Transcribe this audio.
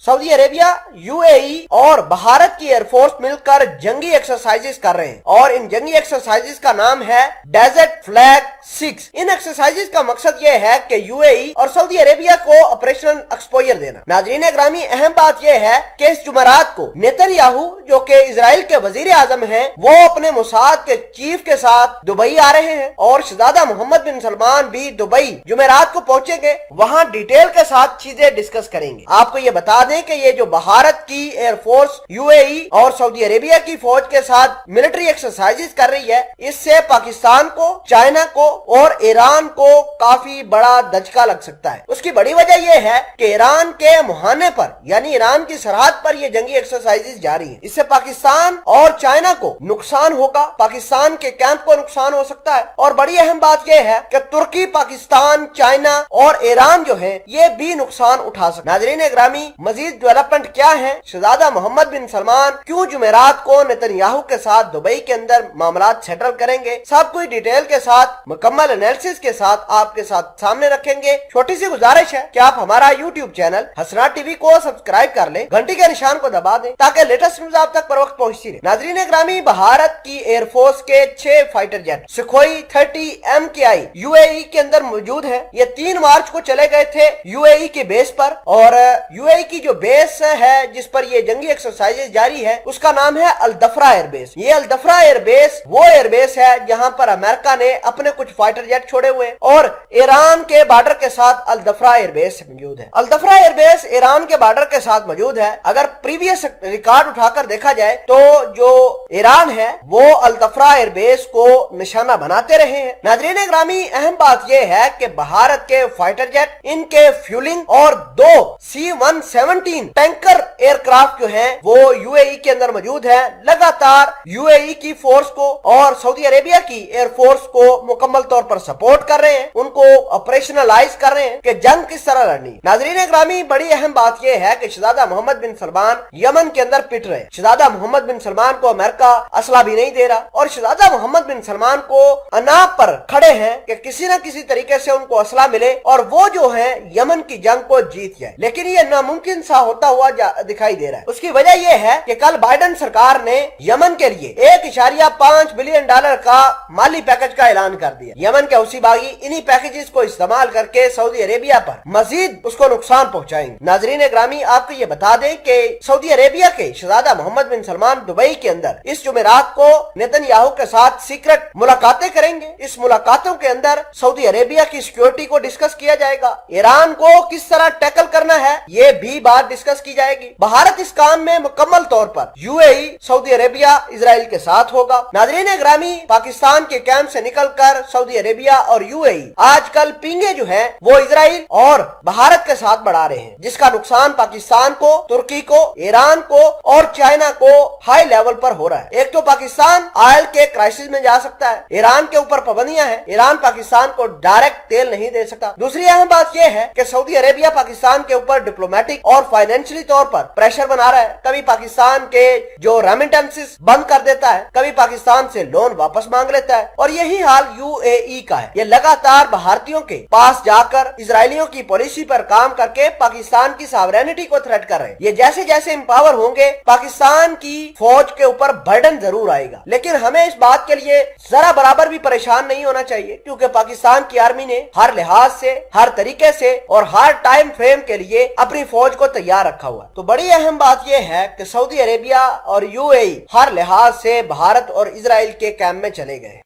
Saudi Arabia, UAE और भारत की air force मिलकर जंगी एक्सरसाइजेस कर रहे हैं और इन जंगी एक्सरसाइजेस का नाम है डेजर्ट फ्लैग 6। इन एक्सरसाइजेस का मकसद ये है कि यूएई और सऊदी अरेबिया को ऑपरेशनल एक्सपोजर देना। नाजरीन ग्रामी, अहम बात यह है कि इस जुमेरात को नेतन्याहू जो कि इजराइल के वजीर आजम हैं, वो अपने मोसाद के चीफ के साथ दुबई आ रहे हैं और शहजादा मोहम्मद बिन सलमान भी दुबई जुमेरात को पहुंचेंगे। वहां डिटेल के साथ चीजें डिस्कस करेंगे। आपको ये बता दें कि ये जो भारत की एयरफोर्स यूएई और सऊदी अरेबिया की फौज के साथ मिलिट्री एक्सरसाइजेस कर रही है, इससे पाकिस्तान को, चाइना को और ईरान को काफी बड़ा धचका लग सकता है। उसकी बड़ी वजह यह है कि ईरान के मुहाने पर यानी ईरान की सरहद पर ये जंगी एक्सरसाइजेस जारी है। इससे पाकिस्तान और चाइना को नुकसान होगा, पाकिस्तान के कैंप को नुकसान हो सकता है। और बड़ी अहम बात यह है कि तुर्की, पाकिस्तान, चाइना और ईरान जो है ये भी नुकसान उठा सकते। नाजरीन ग्रामी, मजीद डेवलपमेंट क्या है, शहजादा मोहम्मद बिन सलमान क्यों जुमेरात को नेतन्याहू के साथ दुबई के अंदर मामला सेटल करेंगे, सब कुछ डिटेल के साथ मुकम्मल एनालिसिस के साथ आपके साथ सामने रखेंगे। छोटी सी गुजारिश है कि आप हमारा यूट्यूब चैनल हसनाट टीवी को सब्सक्राइब कर लें, घंटी के निशान को दबा दें ताकि लेटेस्ट न्यूज आप तक पर वक्त पहुंचती रहे। नाजरीन ग्रामी, भारत की एयरफोर्स के 6 fighter jet Sukhoi 30 MKI UAE के अंदर मौजूद है। ये 3 मार्च को चले गए थे यूएई के बेस पर और यूएई की जो बेस है जिस पर ये जंगी एक्सरसाइजेस जारी है उसका नाम है अल-दफरा एयरबेस। ये अल-दफरा एयरबेस वो एयरबेस है जहां पर अमेरिका ने अपने कुछ फाइटर जेट छोड़े हुए और ईरान के बॉर्डर के साथ अल-दफरा एयरबेस मौजूद है। अल-दफरा एयरबेस ईरान के बॉर्डर के साथ मौजूद है। अगर प्रीवियस रिकॉर्ड उठाकर देखा जाए तो जो ईरान है वो अल-दफरा एयरबेस को निशाना बनाते रहे हैं। नाजरीन ग्रामी, अहम बात यह है कि भारत के फाइटर जेट, इनके फ्यूलिंग और 2 C-117 टैंकर एयरक्राफ्ट जो हैं वो यूएई के अंदर मौजूद है। लगातार यूएई की फोर्स को और सऊदी अरेबिया की एयरफोर्स को मुकम्मल तौर पर सपोर्ट कर रहे हैं, उनको ऑपरेशनलाइज कर रहे हैं कि जंग किस तरह लड़नी। नाजरीन ग्रामी, बड़ी अहम बात यह है कि शहजादा मोहम्मद बिन सलमान यमन के अंदर पिट रहे। शहजादा मोहम्मद बिन सलमान को अमेरिका असला भी नहीं दे रहा और शहजादा मोहम्मद बिन सलमान को अनाप पर खड़े हैं कि किसी न किसी तरीके से उनको असला मिले और वो जो है यमन की जंग को जीत जाए। लेकिन ये नामुमकिन सा होता हुआ दिखाई दे रहा है। उसकी वजह यह है कि कल बाइडेन सरकार ने यमन के लिए $1.5 बिलियन का माली पैकेज का ऐलान कर दिया। यमन के हौसी बागी इन्हीं पैकेजेस को इस्तेमाल करके सऊदी अरेबिया पर मजीद उसको नुकसान पहुंचाएंगे। नाजरीन ग्रामी, आपको ये बता दें कि सऊदी अरेबिया के शहजादा मोहम्मद बिन सलमान दुबई के अंदर इस जुमेरात को नेतन्याहू के साथ सीक्रेट मुलाकातें करेंगे। इस मुलाकातों के अंदर सऊदी अरेबिया की सिक्योरिटी को डिस्कस किया जाएगा, ईरान को किस तरह टैकल करना है ये भी बात डिस्कस की जाएगी। भारत इस काम में मुकम्मल तौर पर यूएई, सऊदी अरेबिया, इजराइल के साथ होगा। नाजरीन ग्रामी, पाकिस्तान के कैंप से निकलकर सऊदी अरेबिया और यूएई आजकल पिंगे जो है वो इजराइल और भारत के साथ बढ़ा रहे हैं, जिसका नुकसान पाकिस्तान को, तुर्की को, ईरान को और चाइना को हाई लेवल पर हो रहा है। एक तो पाकिस्तान ऑयल के क्राइसिस में जा सकता है, ईरान के ऊपर पाबंदियां हैं, ईरान पाकिस्तान को डायरेक्ट तेल नहीं दे सकता। दूसरी अहम बात यह है कि सऊदी अरेबिया पाकिस्तान के ऊपर डिप्लोमेटिक और फाइनेंशियली तौर पर प्रेशर बना रहा है। कभी पाकिस्तान के जो रेमिटेंसेस बंद कर देता है, कभी पाकिस्तान से लोन वापस मांग लेता है और यही हाल यूएई का है। ये लगातार भारतीयों के पास जाकर इजरायलियों की पॉलिसी पर काम करके पाकिस्तान की सॉवरेनिटी को थ्रेट कर रहे हैं। ये जैसे जैसे एम्पावर होंगे पाकिस्तान की फौज के ऊपर बर्डन जरूर आएगा, लेकिन हमें इस बात के लिए जरा बराबर भी परेशान नहीं होना चाहिए क्योंकि पाकिस्तान की आर्मी ने हर लिहाज से, हर तरीके से और हर टाइम फ्रेम के लिए अपनी फौज को तैयार रखा हुआ। तो बड़ी अहम बात यह है कि सऊदी अरेबिया और यूएई हर लिहाज से भारत और इजराइल के कैंप में चले गए।